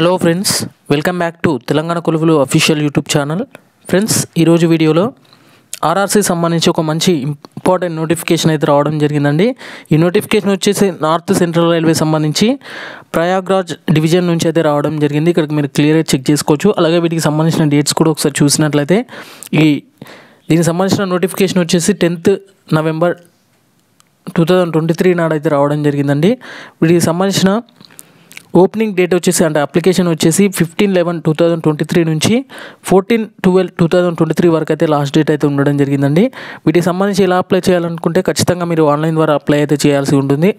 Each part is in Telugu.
Hello friends, welcome back to Telangana Koluvulu official YouTube channel. Friends, ఈరోజు వీడియోలో ఆర్ఆర్సీ సంబంధించి ఒక మంచి ఇంపార్టెంట్ నోటిఫికేషన్ అయితే రావడం జరిగిందండి. ఈ నోటిఫికేషన్ వచ్చేసి నార్త్ సెంట్రల్ రైల్వే సంబంధించి ప్రయాగ్రాజ్ డివిజన్ నుంచి అయితే రావడం జరిగింది. ఇక్కడికి మీరు క్లియర్గా చెక్ చేసుకోవచ్చు. అలాగే వీటికి సంబంధించిన డేట్స్ కూడా ఒకసారి చూసినట్లయితే దీనికి సంబంధించిన నోటిఫికేషన్ వచ్చేసి 10th November 2023 నాడైతే రావడం జరిగిందండి. వీటికి సంబంధించిన ఓపెనింగ్ డేట్ వచ్చేసి అంటే అప్లికేషన్ వచ్చేసి 15/11/2023 నుంచి 14/12/2023 వరకు అయితే లాస్ట్ డేట్ అయితే ఉండడం జరిగిందండి. వీటికి సంబంధించి ఎలా అప్లై చేయాలనుకుంటే ఖచ్చితంగా మీరు ఆన్లైన్ ద్వారా అప్లై అయితే చేయాల్సి ఉంటుంది.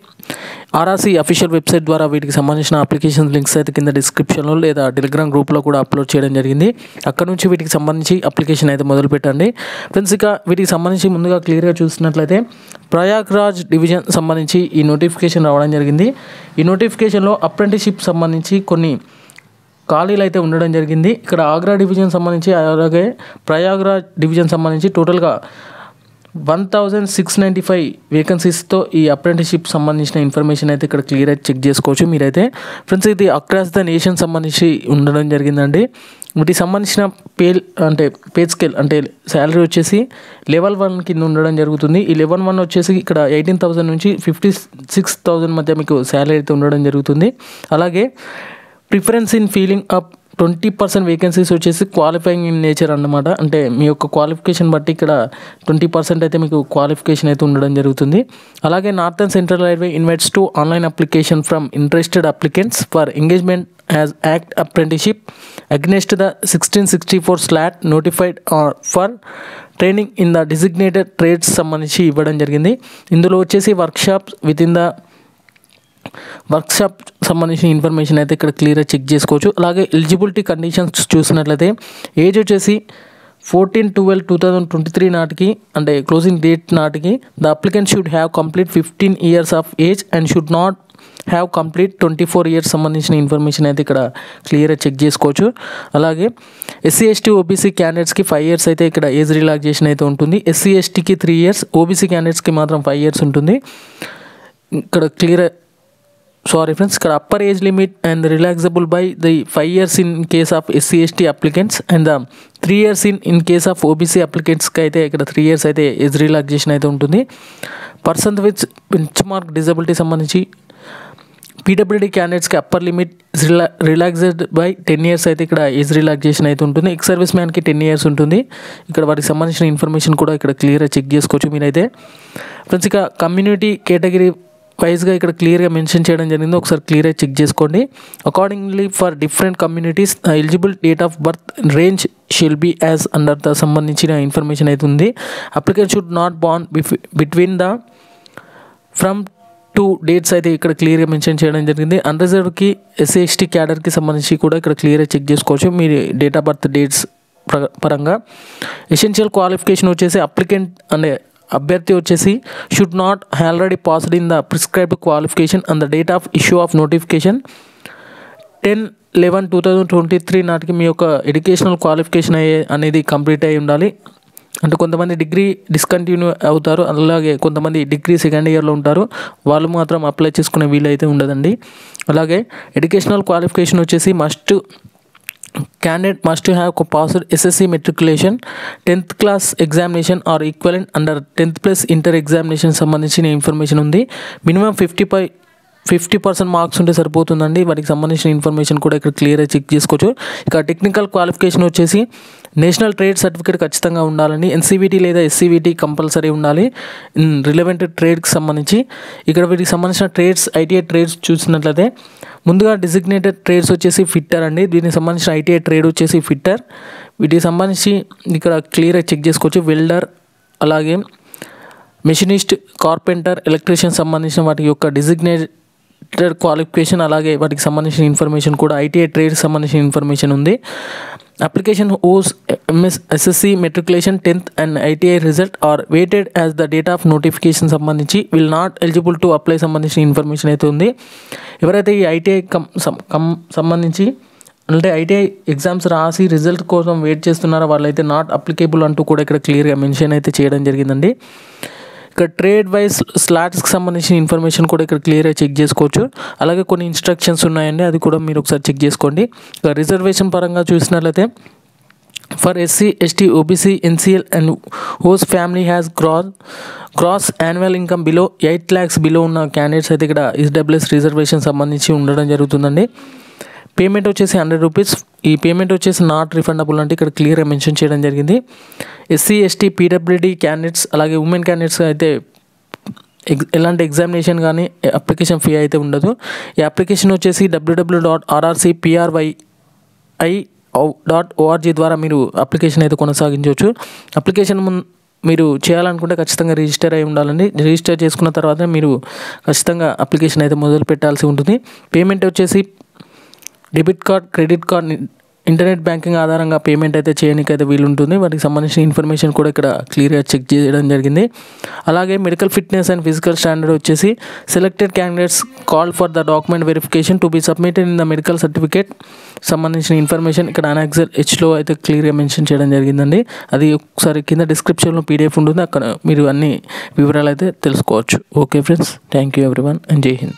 ఆర్ఆర్సీ అఫీషియల్ వెబ్సైట్ ద్వారా వీటికి సంబంధించిన అప్లికేషన్ లింక్స్ అయితే కింద డిస్క్రిప్షన్లో లేదా టెలిగ్రామ్ గ్రూప్లో కూడా అప్లోడ్ చేయడం జరిగింది. అక్కడ నుంచి వీటికి సంబంధించి అప్లికేషన్ అయితే మొదలు పెట్టండి. ఫ్రెండ్స్, ఇక వీటికి సంబంధించి ముందుగా క్లియర్గా చూసినట్లయితే ప్రయాగ్రాజ్ డివిజన్ సంబంధించి ఈ నోటిఫికేషన్ రావడం జరిగింది. ఈ నోటిఫికేషన్లో అప్రెంటిస్షిప్ సంబంధించి కొన్ని ఖాళీలు అయితే ఉండడం జరిగింది. ఇక్కడ ఆగ్రా డివిజన్ సంబంధించి అలాగే ప్రయాగ్రాజ్ డివిజన్ సంబంధించి టోటల్గా 1695 వేకెన్సీస్తో ఈ అప్రెంటిస్షిప్ సంబంధించిన ఇన్ఫర్మేషన్ అయితే ఇక్కడ క్లియర్ అయితే చెక్ చేసుకోవచ్చు మీరైతే. ఫ్రెండ్స్, ఇది అక్రాస్ ద నేషన్ సంబంధించి ఉండడం జరిగిందండి. వీటికి సంబంధించిన పే స్కేల్ అంటే శాలరీ వచ్చేసి లెవెల్ 1 కింద ఉండడం జరుగుతుంది. ఈ లెవెల్ 1 వచ్చేసి ఇక్కడ 18,000 నుంచి 56,000 మధ్య మీకు శాలరీ అయితే ఉండడం జరుగుతుంది. అలాగే preference in feeling up 20% vacancies వచ్చేసి క్వాలిఫైయింగ్ ఇన్ నేచర్ అన్నమాట. అంటే మీ యొక్క క్వాలిఫికేషన్ బట్టి ఇక్కడ 20% అయితే మీకు క్వాలిఫికేషన్ అయితే ఉండడం జరుగుతుంది. అలాగే northern central railway invites to online application from interested applicants for engagement as act apprenticeship against the 1664 slot notified for training in the designated trades సంబంధించి ఇవ్వడం జరిగింది. ఇందులో వచ్చేసి వర్క్షాప్ సంబంధించిన ఇన్ఫర్మేషన్ అయితే ఇక్కడ క్లియర్గా చెక్ చేసుకోవచ్చు. అలాగే ఎలిజిబిలిటీ కండిషన్స్ చూసినట్లయితే ఏజ్ వచ్చేసి 14/12/2023 నాటికి అంటే క్లోజింగ్ డేట్ నాటికి the applicant should have complete 15 years of age and should not have complete 24 years సంబంధించిన ఇన్ఫర్మేషన్ అయితే ఇక్కడ క్లియర్గా చెక్ చేసుకోవచ్చు. అలాగే SC ST OBC క్యాండిడేట్స్కి 5 years అయితే ఇక్కడ ఏజ్ రిలాక్సేషన్ అయితే ఉంటుంది. SC STకి 3 years, OBC క్యాండిడేట్స్కి మాత్రం 5 years ఉంటుంది. ఇక్కడ ఇక్కడ upper age limit and relaxable by the 5 years in case of SC ST applicants and 3 years in case of OBC అప్లికెంట్స్కి అయితే ఇక్కడ 3 years అయితే ఏజ్ రిలాక్సేషన్ అయితే ఉంటుంది. Person with benchmark disability సంబంధించి PWD క్యాండిడేట్స్కి upper limit relaxed by 10 years అయితే ఇక్కడ ఏజ్ రిలాక్సేషన్ అయితే ఉంటుంది. ఎక్స్ సర్వీస్ మ్యాన్కి 10 years ఉంటుంది. ఇక్కడ వాటికి సంబంధించిన ఇన్ఫర్మేషన్ కూడా ఇక్కడ క్లియర్గా చెక్ చేసుకోవచ్చు మీరైతే. ఫ్రెండ్స్, ఇక కమ్యూనిటీ కేటగిరీ వైజ్గా ఇక్కడ క్లియర్గా మెన్షన్ చేయడం జరిగింది. ఒకసారి క్లియర్గా చెక్ చేసుకోండి. Accordingly for different communities eligible date of birth range shall be as under the సంబంధించిన ఇన్ఫర్మేషన్ అయితే ఉంది. Applicant should not born between the from 2 dates అయితే ఇక్కడ క్లియర్గా మెన్షన్ చేయడం జరిగింది. అన్రిజర్వ్డ్కి SC ST క్యాడర్కి సంబంధించి కూడా ఇక్కడ క్లియర్గా చెక్ చేసుకోవచ్చు మీరు డేట్ ఆఫ్ బర్త్ డేట్స్ పరంగా. ఎసెన్షియల్ క్వాలిఫికేషన్ వచ్చేసి అప్లికెంట్ అనే అభ్యర్థి వచ్చేసి should not already passed in the prescribed qualification and the date of issue of notification 10/11/2023 నాటికి మీ యొక్క ఎడ్యుకేషనల్ క్వాలిఫికేషన్ అనేది కంప్లీట్ అయి ఉండాలి. అంటే కొంతమంది డిగ్రీ డిస్కంటిన్యూ అవుతారు, అలాగే కొంతమంది డిగ్రీ సెకండ్ ఇయర్లో ఉంటారు, వాళ్ళు మాత్రం అప్లై చేసుకునే వీలైతే ఉండదండి. అలాగే ఎడ్యుకేషనల్ క్వాలిఫికేషన్ వచ్చేసి candidate must have passed SSC matriculation, 10th class examination or equivalent under 10th plus inter examination సంబంధించిన ఇన్ఫర్మేషన్ ఉంది. మినిమం 50% మార్క్స్ ఉంటే సరిపోతుందండి. వాటికి సంబంధించిన ఇన్ఫర్మేషన్ కూడా ఇక్కడ క్లియర్గా చెక్ చేసుకోవచ్చు. ఇక టెక్నికల్ క్వాలిఫికేషన్ వచ్చేసి నేషనల్ ట్రేడ్ సర్టిఫికేట్ ఖచ్చితంగా ఉండాలండి. NCVT లేదా SCVT కంపల్సరీ ఉండాలి రిలవెంట్ ట్రేడ్కి సంబంధించి. ఇక్కడ వీటికి సంబంధించిన ట్రేడ్స్ ITI ట్రేడ్స్ చూసినట్లయితే ముందుగా డిజిగ్నేటెడ్ ట్రేడ్స్ వచ్చేసి ఫిట్టర్ అండి. దీనికి సంబంధించిన ITI ట్రేడ్ వచ్చేసి ఫిట్టర్. వీటికి సంబంధించి ఇక్కడ క్లియర్గా చెక్ చేసుకోవచ్చు. వెల్డర్, అలాగే మెషినిస్ట్, కార్పెంటర్, ఎలక్ట్రీషియన్ సంబంధించిన వాటి యొక్క డిజిగ్నేటెడ్ క్వాలిఫికేషన్ అలాగే వాటికి సంబంధించిన ఇన్ఫర్మేషన్ కూడా ITI ట్రేడ్ సంబంధించిన ఇన్ఫర్మేషన్ ఉంది. Application whose SSC matriculation 10th and ITI result are waited as the date of notification సంబంధించి will not eligible to apply సంబంధించిన ఇన్ఫర్మేషన్ అయితే ఉంది. ఎవరైతే ఈ ITI సంబంధించి అంటే ITI ఎగ్జామ్స్ రాసి రిజల్ట్ కోసం వెయిట్ చేస్తున్నారో వాళ్ళైతే నాట్ అప్లికేబుల్ అంటూ కూడా ఇక్కడ క్లియర్గా మెన్షన్ అయితే చేయడం జరిగిందండి. ఇక్కడ ట్రేడ్ వైజ్ స్లాట్స్కి సంబంధించిన ఇన్ఫర్మేషన్ కూడా ఇక్కడ క్లియర్గా చెక్ చేసుకోవచ్చు. అలాగే కొన్ని ఇన్స్ట్రక్షన్స్ ఉన్నాయండి, అది కూడా మీరు ఒకసారి చెక్ చేసుకోండి. ఇక రిజర్వేషన్ పరంగా చూసినట్లయితే for SC, ST, OBC, NCL and whose family has gross annual income below 8 lakhs below ఉన్న క్యాండిడేట్స్ అయితే ఇక్కడ ఈడబ్ల్యూఎస్ రిజర్వేషన్ సంబంధించి ఉండడం జరుగుతుందండి. పేమెంట్ వచ్చేసి 100 రూపీస్. ఈ పేమెంట్ వచ్చేసి నాట్ రిఫండబుల్ అంటే ఇక్కడ క్లియర్గా మెన్షన్ చేయడం జరిగింది. ఎస్సీ, ఎస్టీ, పీడబ్ల్యూడీ క్యాండిడేట్స్ అలాగే ఉమెన్ క్యాండిడేట్స్ అయితే ఎలాంటి ఎగ్జామినేషన్ కానీ అప్లికేషన్ ఫీ అయితే ఉండదు. ఈ అప్లికేషన్ వచ్చేసి www.rrcpri.org ద్వారా మీరు అప్లికేషన్ అయితే కొనసాగించవచ్చు. అప్లికేషన్ మీరు చేయాలనుకుంటే ఖచ్చితంగా రిజిస్టర్ అయి ఉండాలండి. రిజిస్టర్ చేసుకున్న తర్వాత మీరు ఖచ్చితంగా అప్లికేషన్ అయితే మొదలు పెట్టాల్సి ఉంటుంది. పేమెంట్ వచ్చేసి debit card, credit card, internet banking ఆధారంగా పేమెంట్ అయితే చేయడానికి అయితే వీలుంటుంది. వాటికి సంబంధించిన ఇన్ఫర్మేషన్ కూడా ఇక్కడ క్లియర్గా చెక్ చేయడం జరిగింది. అలాగే medical fitness and physical standard వచ్చేసి selected candidates call for the document verification to be submitted in the medical certificate సంబంధించిన ఇన్ఫర్మేషన్ ఇక్కడ అనెక్సర్ హెచ్లో అయితే క్లియర్గా మెన్షన్ చేయడం జరిగిందండి. అది ఒకసారి కింద డిస్క్రిప్షన్లో PDF ఉంటుంది, అక్కడ మీరు అన్ని వివరాలు అయితే తెలుసుకోవచ్చు. Okay friends, thank you everyone and జై హింద్.